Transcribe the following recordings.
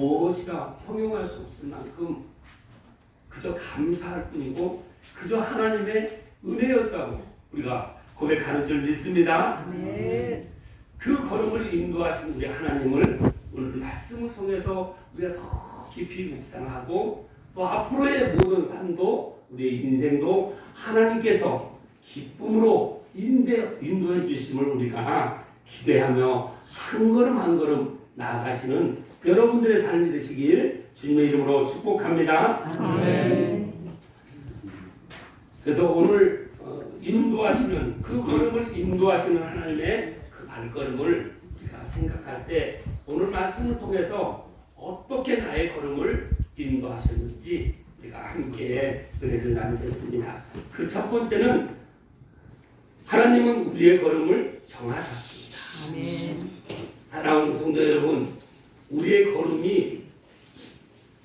무엇이라 형용할 수 없을 만큼 그저 감사할 뿐이고 그저 하나님의 은혜였다고 우리가 고백하는 줄 믿습니다. 그 걸음을 인도하신 우리 하나님을 오늘 말씀을 통해서 우리가 더 깊이 묵상하고 또 앞으로의 모든 삶도 우리의 인생도 하나님께서 기쁨으로 인도해 주심을 우리가 기대하며 한 걸음 한 걸음 나아가시는 여러분들의 삶이 되시길 주님의 이름으로 축복합니다. 아멘. 그래서 오늘 인도하시는 그 걸음을 인도하시는 하나님의 그 발걸음을 우리가 생각할 때 오늘 말씀을 통해서 어떻게 나의 걸음을 인도하셨는지 우리가 함께 은혜를 나누겠습니다. 그 첫 번째는 하나님은 우리의 걸음을 정하셨습니다. 아멘. 사랑하는 성도 여러분, 우리의 걸음이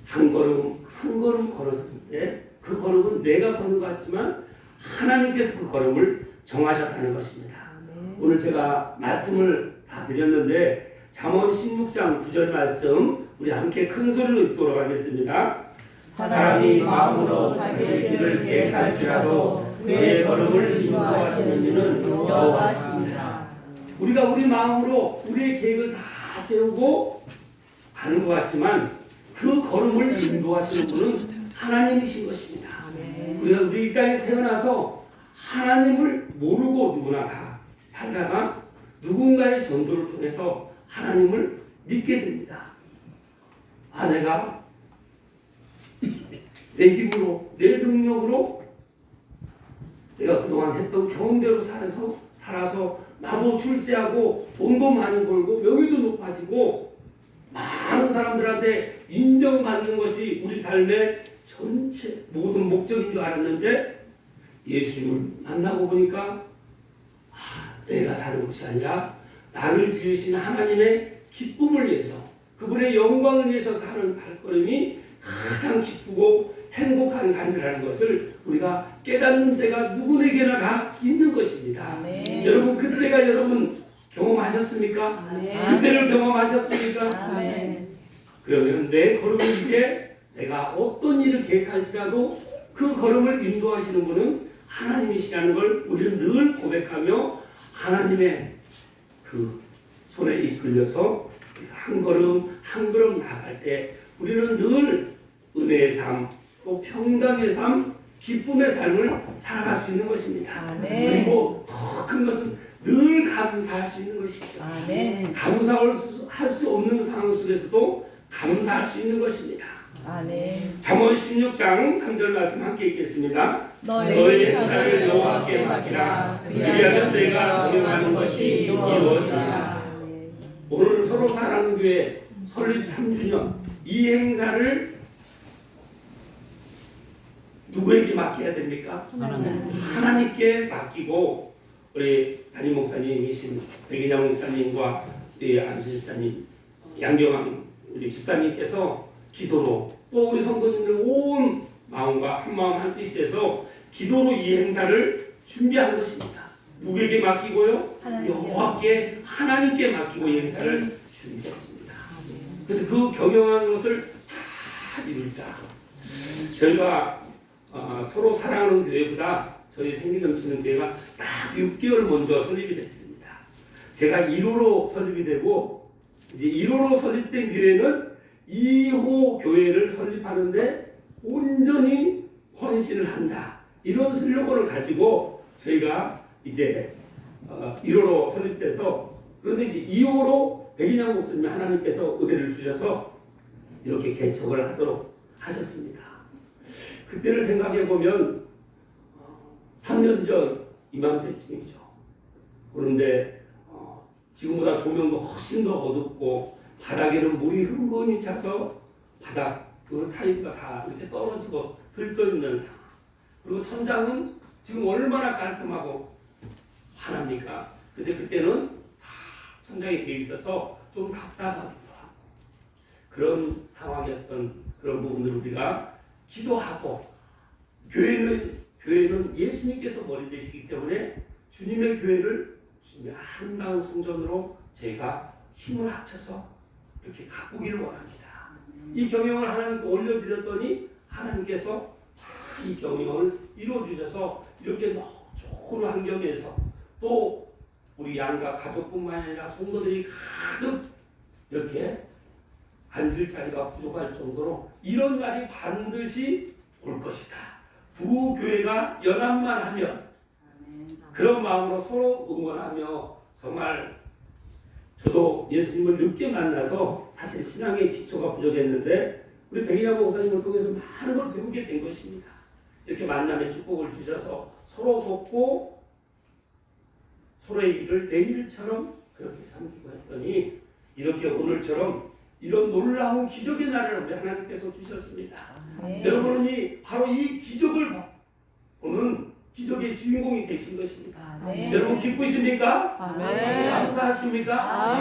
한 걸음 한 걸음 걸어질 때 그 걸음은 내가 걷는 것 같지만 하나님께서 그 걸음을 정하셨다는 것입니다. 아멘. 오늘 제가 말씀을 다 드렸는데 잠언 16장 9절 말씀 우리 함께 큰 소리로 읽도록 하겠습니다. 사람이 마음으로 자기의 길을 계획할지라도 그의 걸음을 인도하시는 이는 여호와시니라. 우리가 우리 마음으로 우리의 계획을 다 세우고 가는 것 같지만 그 걸음을 인도하시는 분은 하나님이신 것입니다. 우리가 우리 이 땅에 태어나서 하나님을 모르고 누구나 다 살다가 누군가의 전도를 통해서 하나님을 믿게 됩니다. 아, 내가 내 힘으로 내 능력으로 내가 그동안 했던 경험대로 살아서 나도 출세하고 돈도 많이 벌고 명예도 높아지고 많은 사람들한테 인정받는 것이 우리 삶의 전체 모든 목적인 줄 알았는데 예수님을 만나고 보니까 내가 사는 것이 아니라 나를 지으신 하나님의 기쁨을 위해서 그분의 영광을 위해서 사는 발걸음이 가장 기쁘고 행복한 삶이라는 것을 우리가 깨닫는 때가 누구에게나 다 있는 것입니다. 아멘. 여러분 그때가 여러분 경험하셨습니까? 아멘. 그때를 경험하셨습니까? 아멘. 그러면 내 걸음을 이제 내가 어떤 일을 계획할지라도 그 걸음을 인도하시는 분은 하나님이시라는 걸 우리는 늘 고백하며 하나님의 그 손에 이끌려서 한 걸음 한 걸음 나아갈 때 우리는 늘 은혜의 삶, 또 평강의 삶, 기쁨의 삶을 살아갈 수 있는 것입니다. 아멘. 그리고 더 큰 것은 늘 감사할 수 있는 것이죠. 아멘. 감사할 수 없는 상황 속에서도 감사할 수 있는 것입니다. 아멘. 잠언 16장 3절 말씀 함께 읽겠습니다. 너의 행사를 여호와께 맡기라. 그리하면 내가 경영하는 것이 이루어지리라. 오늘 서로 사랑하는 교회 설립 3주년 이 행사를 누구에게 맡겨야 됩니까? 하나님께 맡기고 우리 담임 목사님이신 백인영 목사님과 우리 안수 집사님, 양경환 우리 집사님께서 기도로 또 우리 성도님들 온 마음과 한 마음 한 뜻이 돼서 기도로 이 행사를 준비한 것입니다. 누구에게 맡기고요? 여호와께 하나님께 맡기고 이 행사를 준비했습니다. 그래서 그 경영하는 것을 다 이룰다. 저희가 서로 사랑하는 교회보다 저희 생기 넘치는 교회가 딱 6개월 먼저 설립이 됐습니다. 제가 1호로 설립이 되고 이제 1호로 설립된 교회는 2호 교회를 설립하는데 온전히 헌신을 한다. 이런 슬로건을 가지고 저희가 이제 1호로 설립돼서 그런데 이제 2호로 백인영 목사님 하나님께서 은혜를 주셔서 이렇게 개척을 하도록 하셨습니다. 그때를 생각해 보면 3년 전 이맘때쯤이죠. 그런데 지금보다 조명도 훨씬 더 어둡고 바닥에는 물이 흥건히 차서 바닥 그 타입가 다 이렇게 떨어지고 들떠있는 상황. 그리고 천장은 지금 얼마나 깔끔하고 환합니까? 근데 그때는 다 천장이 돼 있어서 좀 답답하기도 하고 그런 상황이었던 그런 부분들 우리가 기도하고 교회는 예수님께서 머리 되시기 때문에 주님의 교회를 주님의 아름다운 성전으로 저희가 힘을 합쳐서 이렇게 가꾸기를 원합니다. 이 경영을 하나님께 올려드렸더니 하나님께서 다 이 경영을 이루어주셔서 이렇게 너무 좋은 환경에서 또 우리 양가 가족뿐만 아니라 성도들이 가득 이렇게 앉을 자리가 부족할 정도로 이런 날이 반드시 올 것이다. 두 교회가 연합만 하면 그런 마음으로 서로 응원하며 정말 저도 예수님을 늦게 만나서 사실 신앙의 기초가 부족했는데 우리 백인양 목사님을 통해서 많은 걸 배우게 된 것입니다. 이렇게 만남의 축복을 주셔서 서로 돕고 서로의 일을 내 일처럼 그렇게 섬기고 했더니 이렇게 오늘처럼 이런 놀라운 기적의 날을 우리 하나님께서 주셨습니다. 여러분이 바로 이 기적을 보는 기적의 주인공이 되신 것입니다. 여러분 기쁘십니까? 감사하십니까?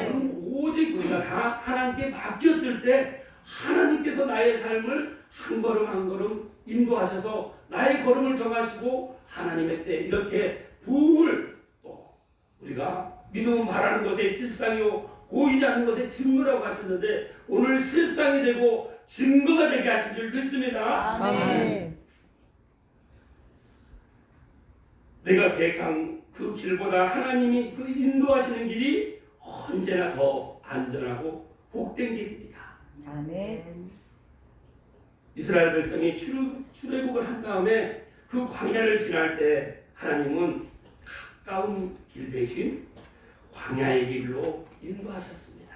그럼 오직 우리가 다 하나님께 맡겼을 때 하나님께서 나의 삶을 한 걸음 한 걸음 인도하셔서 나의 걸음을 정하시고 하나님의 때 이렇게 부흥을 또 우리가 믿음은 바라는 것에 실상이요 보이지 않는 것에 증거라고 하셨는데 오늘 실상이 되고 증거가 되게 하신 줄 믿습니다. 아멘. 내가 계획한 그 길보다 하나님이 그 인도하시는 길이 언제나 더 안전하고 복된 길입니다. 아멘. 이스라엘 백성이 출애굽을 한 다음에 그 광야를 지날 때 하나님은 가까운 길 대신 광야의 길로 인도하셨습니다.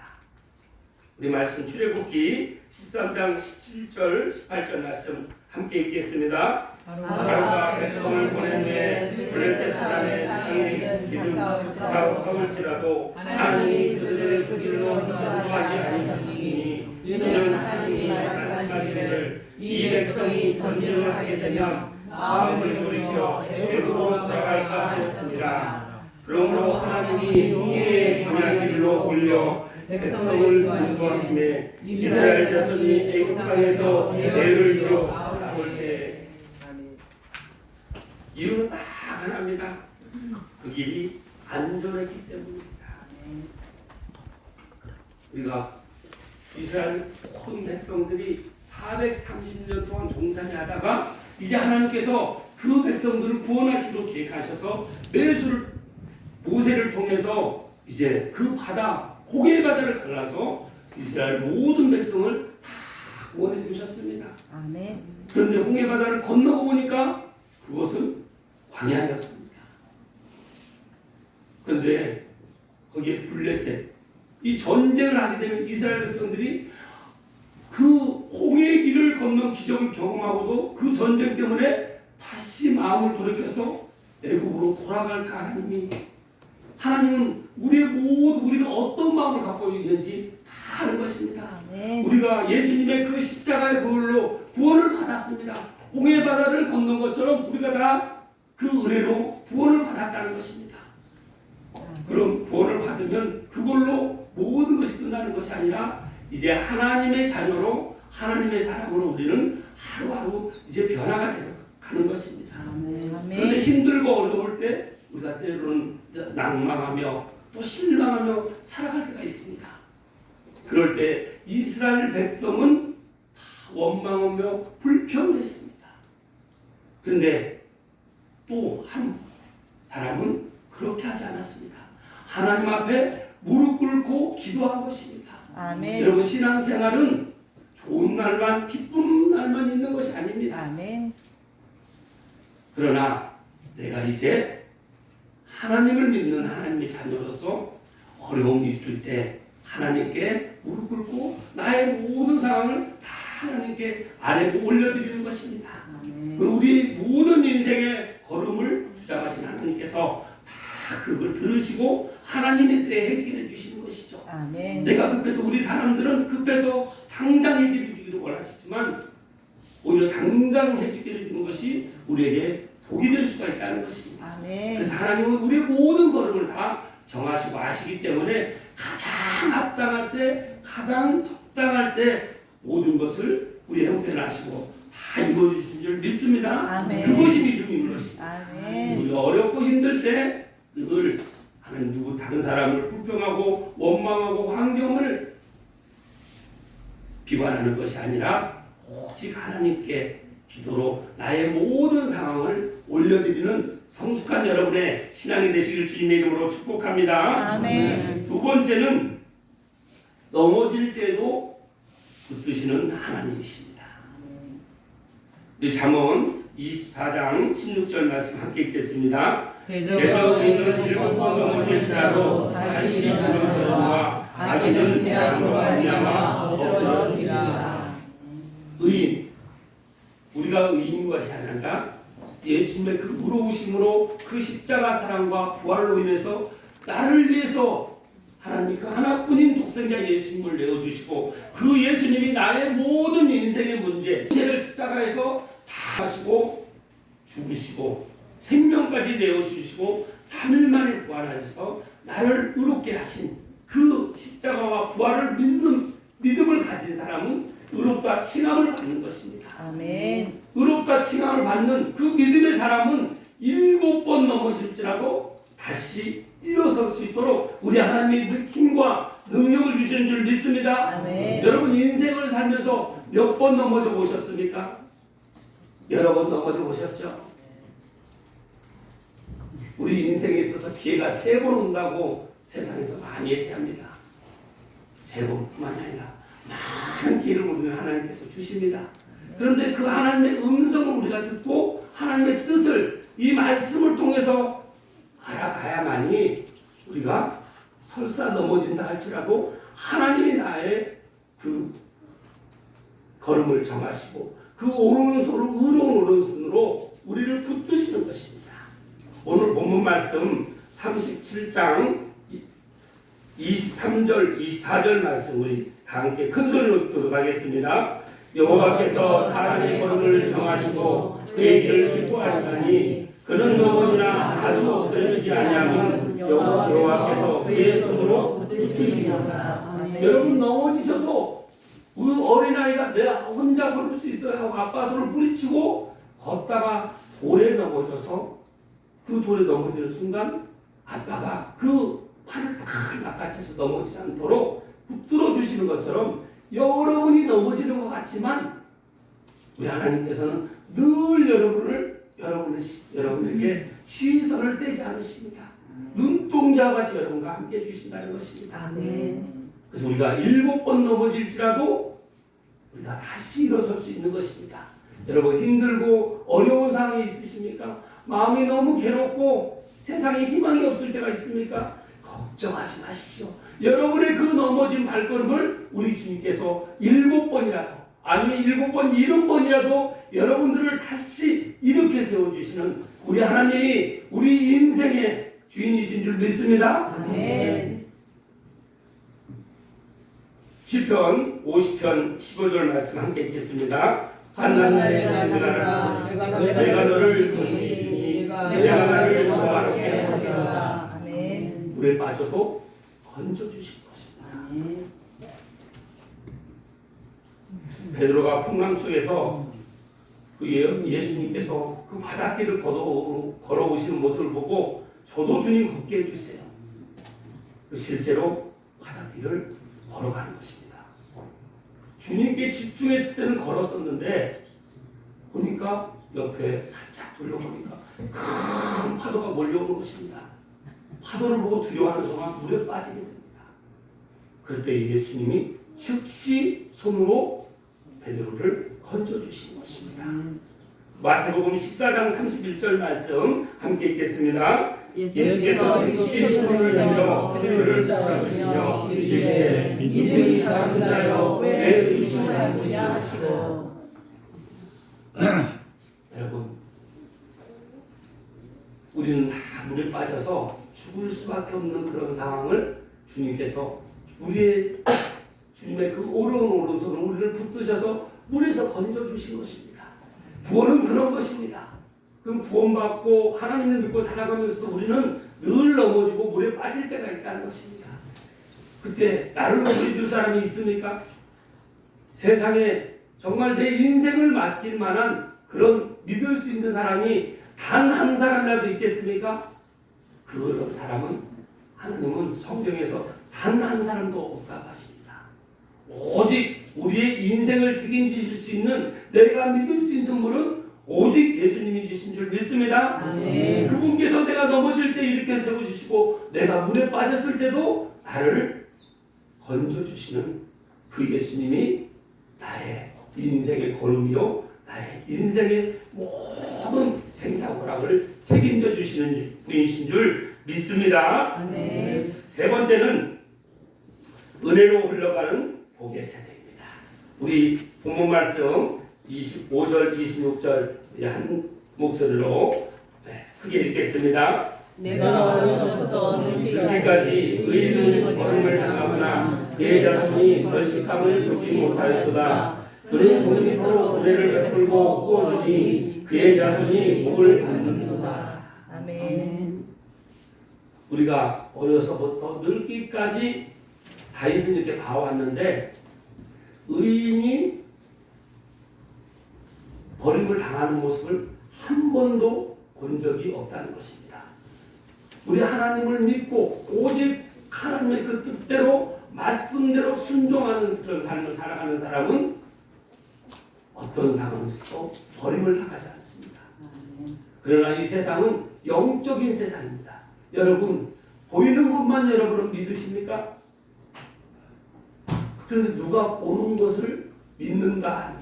우리 말씀 출애굽기 13장 17절 18절 말씀 함께 읽겠습니다. 바로가 백성을 보낸 후에 블레셋 사람의 땅에 길은 가까울지라도 하나님이 그들을 그 길로 인도하지 아니하셨으니 이는 하나님이 말씀하시기를 이 백성이 전쟁을 하게 되면 마음을 돌이켜 애굽으로 돌아갈까 하였습니다. 그러므로 하나님이 홍해의 광야길로 올려 백성을 인도하심에 이스라엘 자손이 애굽 땅에서 애를 지어 나올 때 이유는 딱 하나입니다. 그 길이 안전했기 때문입니다. 우리가 이스라엘 모든 백성들이 430년 동안 종살이 하다가 이제 하나님께서 그 백성들을 구원하시기로 계획하셔서 모세를 통해서 이제 그 바다 홍해 바다를 갈라서 이스라엘 모든 백성을 다 구원해 주셨습니다. 아멘. 그런데 홍해 바다를 건너고 보니까 그것은 광야였습니다. 그런데 거기에 블레셋 이 전쟁을 하게 되면 이스라엘 백성들이 그 홍해의 길을 건넌 기적을 경험하고도 그 전쟁 때문에 다시 마음을 돌이켜서 애굽으로 돌아갈까 하나님은 우리가 어떤 마음을 갖고 있는지 다 아는 것입니다. 아멘. 우리가 예수님의 그 십자가의 보혈로 구원을 받았습니다. 홍해 바다를 건넌 것처럼 우리가 다 그 은혜로 구원을 받았다는 것입니다. 그럼 구원을 받으면 그걸로 모든 것이 끝나는 것이 아니라 이제 하나님의 자녀로 하나님의 사람으로 우리는 하루하루 이제 변화가 되어가는 것입니다. 그런데 힘들고 어려울 때 우리가 때로는 낭망하며 또 실망하며 살아갈 때가 있습니다. 그럴 때 이스라엘 백성은 다 원망하며 불평했습니다. 그런데 또 한 사람은 그렇게 하지 않았습니다. 하나님 앞에 무릎 꿇고 기도한 것입니다. 아멘. 여러분 신앙생활은 좋은 날만 기쁜 날만 있는 것이 아닙니다. 아멘. 그러나 내가 이제 하나님을 믿는 하나님의 자녀로서 어려움이 있을 때 하나님께 무릎 꿇고 나의 모든 상황을 다 하나님께 아래로 올려드리는 것입니다. 그리고 우리 모든 인생의 걸음을 주장하신 하나님께서 다 그걸 들으시고 하나님의 때에 해결해 주시는 것이죠. 아멘. 내가 급해서 우리 사람들은 급해서 당장 해결해 주기를 원하시지만 오히려 당장 해결해 주는 것이 우리에게 복이 될 수가 있다는 것입니다. 아멘. 그래서 하나님은 우리의 모든 걸음을 다 정하시고 아시기 때문에 가장 합당할 때, 가장 적당할 때 모든 것을 우리 형편하시고 다 이루어주신 줄 믿습니다. 아멘. 그것이 믿음인 것입니다. 아멘. 우리가 어렵고 힘들 때 늘 하나님 다른 사람을 불평하고 원망하고 환경을 비관하는 것이 아니라 오직 하나님께 기도로 나의 모든 상황을 올려드리는 성숙한 여러분의 신앙이 되시길 주님의 이름으로 축복합니다. 아멘. 두 번째는 넘어질 때도 붙드시는 하나님이십니다. 우리 잠언 24장 16절 말씀 함께 읽겠습니다. 대저 의인은 일곱 번 넘어질지라도 다시 일어서리라. 악인은 재앙으로 말미암아 엎드러지리라. 의인, 우리가 의인인 것이 아니라 예수님의 그 의로우심으로 그 십자가 사랑과 부활로 인해서 나를 위해서 하나님 그 하나뿐인 독생자 예수님을 내어주시고 그 예수님이 나의 모든 인생의 문제를 십자가에서 다 하시고 죽으시고 생명까지 내어주시고 3일 만에 부활하셔서 나를 의롭게 하신 그 십자가와 부활을 믿는 믿음을 가진 사람은 의롭다 칭함을 받는 것입니다. 아멘. 의롭다 칭함을 받는 그 믿음의 사람은 7번 넘어질지라도 다시 일어설 수 있도록 우리 하나님의 힘과 능력을 주시는 줄 믿습니다. 아멘. 여러분 인생을 살면서 몇 번 넘어져 보셨습니까? 여러 번 넘어져 보셨죠? 우리 인생에 있어서 기회가 3번 온다고 세상에서 많이 얘기합니다. 3번뿐만이 아니라 많은 기회를 우리는 하나님께서 주십니다. 그런데 그 하나님의 음성을 우리가 듣고 하나님의 뜻을 이 말씀을 통해서 알아가야만이 우리가 설사 넘어진다 할지라도 하나님이 나의 그 걸음을 정하시고 그 오른손으로 의로운 오른손으로 우리를 붙드시는 것입니다. 오늘 본문 말씀 37장 23절 24절 말씀 우리 다 함께 큰 소리로 듣도록 하겠습니다. 여호와께서 사람의 걸음을 정하시고 그의 길을 기뻐하시다니 그는 넘어지나 아주 엎드러지지 아니하면 여호와께서 그의 손으로 붙드시리로다. 여러분 넘어지셔도 그 어린아이가 내가 혼자 걸을 수 있어요 하고 아빠 손을 뿌리치고 걷다가 돌에 넘어져서 그 돌에 넘어지는 순간 아빠가 그 팔을 탁 낚아채서 넘어지지 않도록 붙들어 주시는 것처럼 여러분이 넘어지는 것 같지만 우리 하나님께서는 늘 여러분에게 시선을 떼지 않으십니다. 눈동자와 같이 여러분과 함께 해주신다는 것입니다. 아멘. 그래서 우리가 7번 넘어질지라도 우리가 다시 일어설 수 있는 것입니다. 여러분 힘들고 어려운 상황이 있으십니까? 마음이 너무 괴롭고 세상에 희망이 없을 때가 있습니까? 걱정하지 마십시오. 여러분의 그 넘어진 발걸음을 우리 주님께서 7번이라도 아니면 7번 70번이라도 여러분들을 다시 일으켜 세워주시는 우리 하나님이 우리 인생의 주인이신 줄 믿습니다. 아멘. 시편 50편 15절 말씀 함께 읽겠습니다. 한낱 내가 너를 건지니 내가 나를 영화롭게 하리로다. 아멘. 물에 빠져도 건져주실 것입니다. 베드로가 풍랑 속에서 그 예수님께서 그 바닷길을 걸어오시는 모습을 보고 저도 주님 걷게 해주세요. 실제로 바닷길을 걸어가는 것입니다. 주님께 집중했을 때는 걸었었는데 보니까 옆에 살짝 돌려보니까 큰 파도가 몰려오는 것입니다. 파도를 보고 두려워하는 동안 물에 빠지게 됩니다. 그럴 때 예수님이 즉시 손으로 베드로를 건져주신 것입니다. 마태복음 14장 31절 말씀 함께 읽겠습니다. 예수께서 즉시 손을 내밀어 베드로를 잡으시며 이르시되 믿음이 작은 자여 왜 의심하느냐 하시고. 여러분 우리는 다 물에 빠져서 죽을 수밖에 없는 그런 상황을 주님께서 주님의 그 오른손으로 우리를 붙드셔서 물에서 건져주신 것입니다. 구원은 그런 것입니다. 그럼 구원받고 하나님을 믿고 살아가면서도 우리는 늘 넘어지고 물에 빠질 때가 있다는 것입니다. 그때 나를 넘어줄 사람이 있습니까? 세상에 정말 내 인생을 맡길 만한 그런 믿을 수 있는 사람이 단 한 사람이라도 있겠습니까? 그런 사람은 하나님은 성경에서 단 한 사람도 없다고 하십니다. 오직 우리의 인생을 책임지실 수 있는, 내가 믿을 수 있는 분은 오직 예수님이 주신 줄 믿습니다. 아멘. 그분께서 내가 넘어질 때 이렇게 세워주시고 내가 물에 빠졌을 때도 나를 건져주시는 그 예수님이 나의 인생의 걸음이요, 나의 인생의 모든 생사고락을 책임져 주시는 분이신 줄 믿습니다. 아멘. 세 번째는 은혜로 흘러가는 복의 세대입니다. 우리 본문 말씀 25절, 26절 한 목소리로 크게 읽겠습니다. 내가 어려서부터 늙기까지 의인은 버림을 당하거나 그의 자손이 벌식함을 보지 못하였도다. 그는 공의로 은혜를 베풀고 구원하니 그의 자손이 복을 받는도다. 아멘. 우리가 어려서부터 늙기까지 다윗은 이렇게 봐왔는데, 의인이 버림을 당하는 모습을 한 번도 본 적이 없다는 것입니다. 우리 하나님을 믿고 오직 하나님의 그 뜻대로 말씀대로 순종하는 그런 삶을 살아가는 사람은 어떤 상황에서도 버림을 당하지 않습니다. 그러나 이 세상은 영적인 세상입니다. 여러분, 보이는 것만 여러분은 믿으십니까? 그런데 누가 보는 것을 믿는가?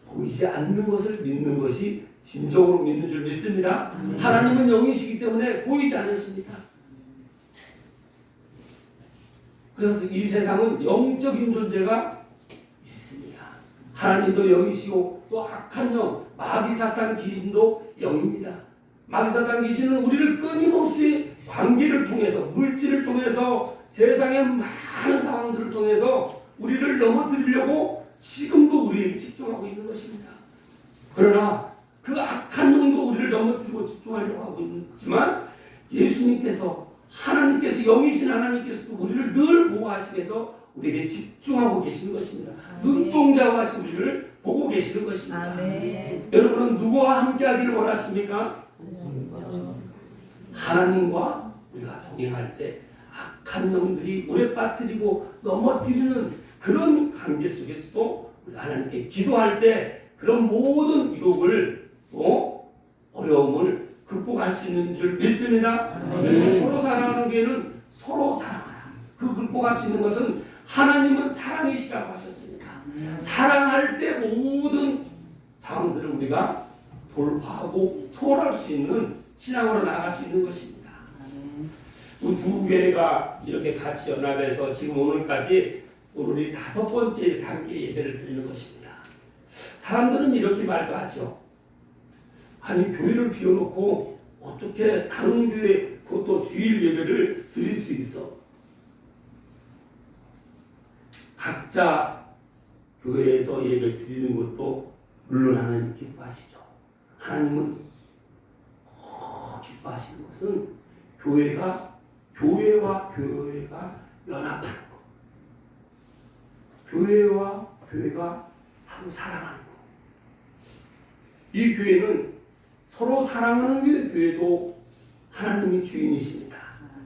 보이지 않는 것을 믿는 것이 진정으로 믿는 줄 믿습니다. 하나님은 영이시기 때문에 보이지 않으십니다. 그래서 이 세상은 영적인 존재가 있습니다. 하나님도 영이시고 또 악한 영, 마귀 사탄 귀신도 영입니다. 마귀 사탄 귀신은 우리를 끊임없이 관계를 통해서, 물질을 통해서, 세상의 많은 상황들을 통해서 우리를 넘어뜨리려고 지금도 우리에게 집중하고 있는 것입니다. 그러나 그 악한 영도 우리를 넘어뜨리고 집중하려고 하고 있지만, 예수님께서, 하나님께서, 영이신 하나님께서도 우리를 늘 보호하시기 위해서 우리에게 집중하고 계시는 것입니다. 눈동자와 같이 우리를 보고 계시는 것입니다. 아멘. 여러분은 누구와 함께 하기를 원하십니까? 하나님과 우리가 동행할 때 악한 영들이 물에 빠뜨리고 넘어뜨리는 그런 관계 속에서도 우리 하나님께 기도할 때 그런 모든 유혹을 또 어려움을 극복할 수 있는 줄 믿습니다. 그래서 서로 사랑하는 교회는 서로 사랑하라. 그 극복할 수 있는 것은 하나님은 사랑이시라고 하셨습니다. 사랑할 때 모든 상황들을 우리가 돌파하고 초월할 수 있는 신앙으로 나아갈 수 있는 것입니다. 우리 두 교회가 이렇게 같이 연합해서 지금 오늘까지 오늘이 5번째 이렇게 함께 예배를 드리는 것입니다. 사람들은 이렇게 말도 하죠. 아니, 교회를 비워놓고 어떻게 다른 교회, 그것도 주일 예배를 드릴 수 있어? 각자 교회에서 예배 드리는 것도 물론 하나님 기뻐하시죠. 하나님은 기뻐하시는 것은 교회와 교회가 연합하는 것. 교회와 교회가 서로 사랑하는 것. 이 교회는 서로 사랑하는 교회도 하나님이 주인이십니다.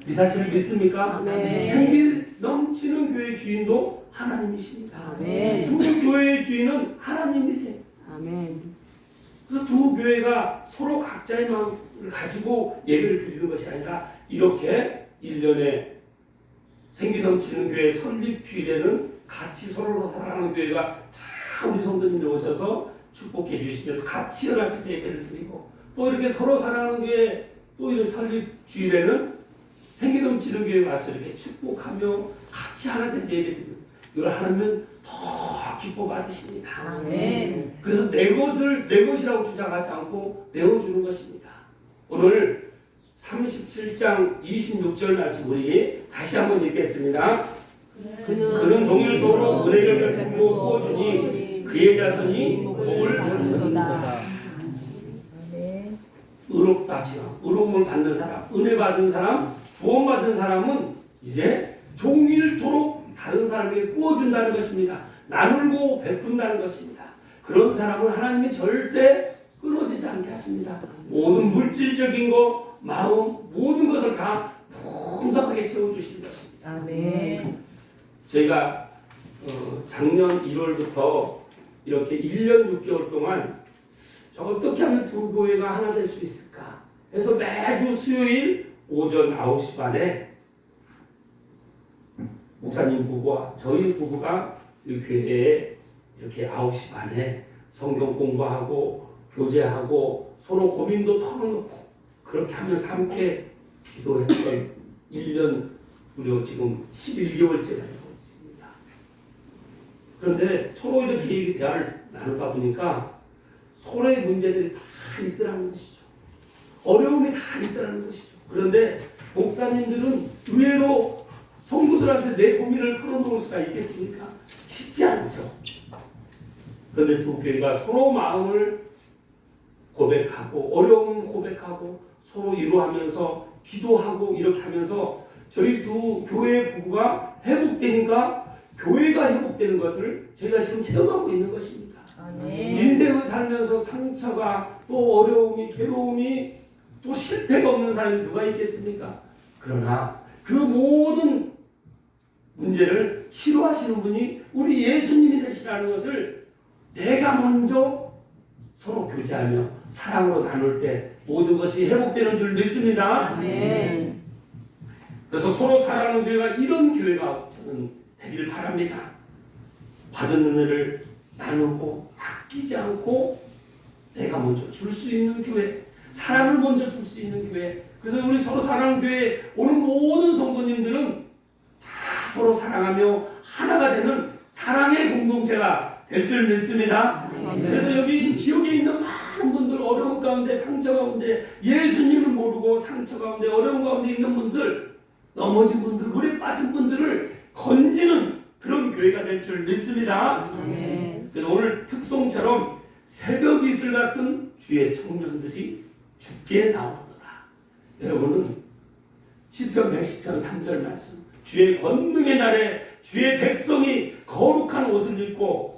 이 사실을 믿습니까? 아멘. 생길 넘치는 교회 주인도 하나님이십니다. 아멘. 두 교회의 주인은 하나님이세요. 아멘. 그래서 두 교회가 서로 각자의 마음을 가지고 예배를 드리는 것이 아니라 이렇게 1년에 생기 넘치는 교회 설립 주일에는 같이 서로 사랑하는 교회가 다 우리 성도님들 오셔서 축복해 주시면서 같이 연합해서 예배를 드리고, 또 이렇게 서로 사랑하는 교회 또 이런 설립 주일에는 생기 넘치는 교회 와서 이렇게 축복하며 같이 하나 돼서 예배 드리고, 이걸 하면 더 기뻐 받으십니다. 아멘. 그래서 내 것이라고 주장하지 않고 내어주는 것입니다. 오늘 37장 26절 말씀 우리 다시 한번 읽겠습니다. 그는 종일토록 은혜를 베풀고 구워주니 그의 자손이 복을 받는도다. 의롭다 지금 의로움을 받는 사람, 은혜 받은 사람, 구원 받은 사람은 이제 종일토록 다른 사람에게 구워준다는 것입니다. 나누고 베푼다는 것입니다. 그런 사람은 하나님이 절대 끊어지지 않게 하십니다. 모든 물질적인 것, 마음, 모든 것을 다 풍성하게 채워주시는 것입니다. 아멘. 저희가 작년 1월부터 이렇게 1년 6개월 동안 어떻게 하면 두 교회가 하나 될 수 있을까 해서 매주 수요일 오전 9시 반에 목사님 부부와 저희 부부가 이 교회에 이렇게 9시 반에 성경 공부하고 교제하고 서로 고민도 털어놓고 그렇게 하면서 함께 기도했던 1년 무려 지금 11개월째가 되고 있습니다. 그런데 서로 이렇게 대화를 나누다 보니까 서로의 문제들이 다 있더라는 것이죠. 어려움이 다 있더라는 것이죠. 그런데 목사님들은 의외로 성도들한테 내 고민을 털어놓을 수가 있겠습니까? 쉽지 않죠. 그런데 두 교회가 서로 마음을 고백하고 어려움을 고백하고 서로 위로하면서 기도하고 이렇게 하면서 저희 두 교회 부부가 회복되니까 교회가 회복되는 것을 저희가 지금 체험하고 있는 것입니다. 인생을 살면서 상처가 또 어려움이 괴로움이 또 실패가 없는 사람이 누가 있겠습니까? 그러나 그 모든 문제를 치료하시는 분이 우리 예수님이 되시라는 것을 내가 먼저 서로 교제하며 사랑으로 나눌 때 모든 것이 회복되는 줄 믿습니다. 아멘. 그래서 서로 사랑하는 교회가 이런 교회가 저는 되길 바랍니다. 받은 은혜를 나누고 아끼지 않고 내가 먼저 줄 수 있는 교회, 사랑을 먼저 줄 수 있는 교회. 그래서 우리 서로 사랑하는 교회 오는 모든 성도님들은 다 서로 사랑하며 하나가 되는 사랑의 공동체가 될 줄 믿습니다. 그래서 여기 지역에 있는 많은 분들 어려움 가운데 상처 가운데 예수님을 모르고 상처 가운데 어려움 가운데 있는 분들 넘어진 분들 물에 빠진 분들을 건지는 그런 교회가 될 줄 믿습니다. 그래서 오늘 특송처럼 새벽 이슬 같은 주의 청년들이 죽게 나오는도다. 여러분은 시편 110편 3절 말씀 주의 권능의 날에 주의 백성이 거룩한 옷을 입고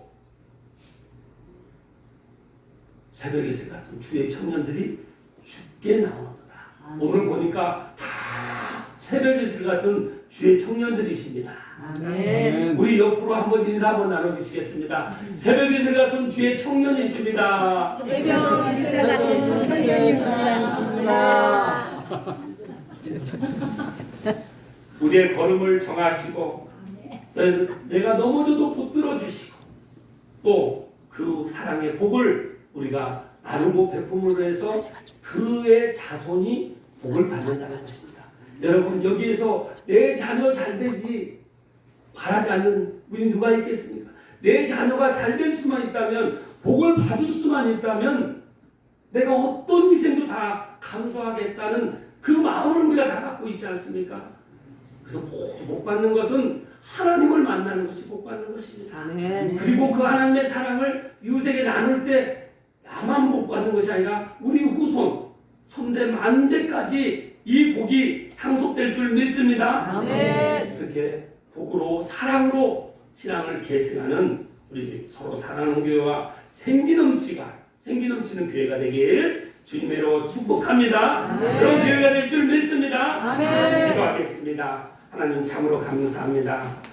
새벽 이슬 같은 주의 청년들이 죽게 나오는도다. 오늘 보니까 다 새벽 이슬 같은 주의 청년들이십니다. 아멘. 우리 옆으로 한번 인사 한번 나눠주시겠습니다. 새벽 이슬 같은 주의 청년이십니다. 새벽 이슬 같은 청년이십니다. 우리의 걸음을 정하시고 내가 넘어져도 붙들어 주시고 또 그 사랑의 복을 우리가 나누고 베품으로 해서 그의 자손이 복을 받는다는 것입니다. 여러분 여기에서 내 자녀 잘 되지 바라지 않는 우리 누가 있겠습니까? 내 자녀가 잘 될 수만 있다면 복을 받을 수만 있다면 내가 어떤 희생도 다 감수하겠다는 그 마음을 우리가 다 갖고 있지 않습니까? 그래서 복 받는 것은 하나님을 만나는 것이 복 받는 것입니다. 아멘. 그리고 그 하나님의 사랑을 이웃에게 나눌 때 나만 복 받는 것이 아니라 우리 후손 천대 만대까지 이 복이 상속될 줄 믿습니다. 아멘. 이렇게 복으로 사랑으로 신앙을 계승하는 우리 서로 사랑하는 교회와 생기 넘치는 교회가 되길 주님으로 축복합니다. 아멘. 그런 교회가 될 줄 믿습니다. 아멘. 기도하겠습니다. 하나님 참으로 감사합니다.